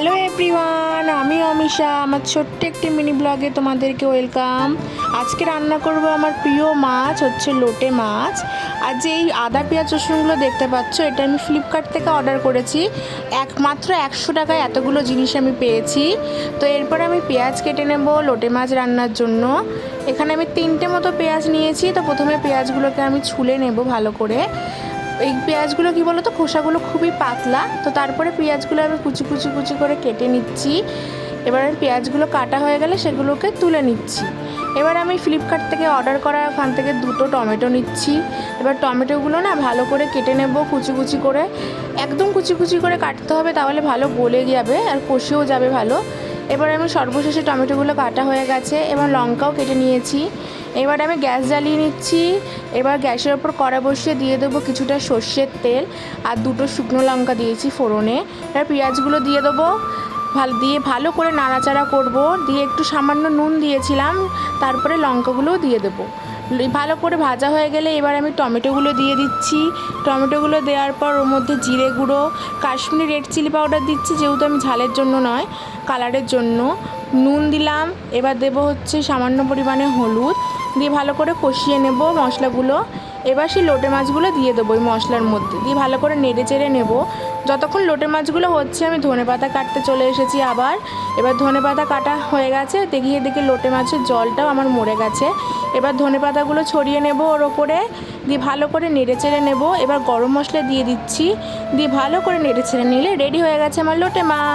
Hello everyone, আমি অমিশা। আমার ছোট্ট একটি মিনি ব্লগে তোমাদেরকে ওয়েলকাম। আজকে রান্না করব আমার প্রিয় মাছ, হচ্ছে লোটে মাছ। আর যে এই আদা পেঁয়াজ রসুনগুলো দেখতে পাচ্ছ, এটা আমি ফ্লিপকার্ট থেকে অর্ডার করেছি। মাত্র 100 টাকায় এতগুলো জিনিস আমি পেয়েছি। তো এরপর আমি পেঁয়াজ কেটে নেব লোটে মাছ রান্নার জন্য। এখানে আমি 3টে মতো পেঁয়াজ নিয়েছি। তো প্রথমে পেঁয়াজগুলোকে আমি ছুলে নেব ভালো করে। এই পেঁয়াজগুলো কী বলো তো, খোসাগুলো খুবই পাতলা। তো তারপরে পেঁয়াজগুলো আমি কুচি কুচি কুচি করে কেটে নিচ্ছি। এবার আমি পেঁয়াজগুলো কাটা হয়ে গেলে সেগুলোকে তুলে নিচ্ছি। এবার আমি ফ্লিপকার্ট থেকে অর্ডার করা ওখান থেকে 2টো টমেটো নিচ্ছি। এবার টমেটোগুলো না ভালো করে কেটে নেব কুচি কুচি করে, একদম কুচি কুচি করে কাটতে হবে, তাহলে ভালো গলে যাবে আর কষেও যাবে ভালো। এবার আমি সর্বশেষে টমেটোগুলো কাটা হয়ে গেছে। এবার লঙ্কাও কেটে নিয়েছি। এবার আমি গ্যাস জ্বালিয়ে নিচ্ছি। এবার গ্যাসের ওপর কড়া বসিয়ে দিয়ে দেবো কিছুটা সর্ষের তেল আর 2টো শুকনো লঙ্কা দিয়েছি ফোড়নে। এবার পেঁয়াজগুলো দিয়ে দেবো, ভালো করে নাড়াচাড়া করব। দিয়ে একটু সামান্য নুন দিয়েছিলাম, তারপরে লঙ্কাগুলোও দিয়ে দেবো। ভালো করে ভাজা হয়ে গেলে এবার আমি টমেটোগুলো দিয়ে দিচ্ছি। টমেটোগুলো দেওয়ার পর ওর মধ্যে জিরে গুঁড়ো, কাশ্মীরি রেড চিলি পাউডার দিচ্ছি, যেহেতু আমি ঝালের জন্য নয়, কালারের জন্য। নুন দিলাম। এবার দেবো হচ্ছে সামান্য পরিমাণে হলুদ, দিয়ে ভালো করে কষিয়ে নেব মশলাগুলো। এবার সেই লোটে মাছগুলো দিয়ে দেবো ওই মশলার মধ্যে, দিয়ে ভালো করে নেড়ে চেড়ে নেব। যতক্ষণ লোটে মাছগুলো হচ্ছে আমি ধনেপাতা কাটতে চলে এসেছি আবার। এবার ধনেপাতা কাটা হয়ে গেছে, দেখিয়ে দেখে লোটে মাছের জলটাও আমার মরে গেছে। এবার ধনেপাতাগুলো ছড়িয়ে নেব ওর ওপরে, দিয়ে ভালো করে নেড়ে চেড়ে নেব। এবার গরম মশলা দিয়ে দিচ্ছি, দিয়ে ভালো করে নেড়ে চেড়ে নিলে রেডি হয়ে গেছে আমার লোটে মাছ।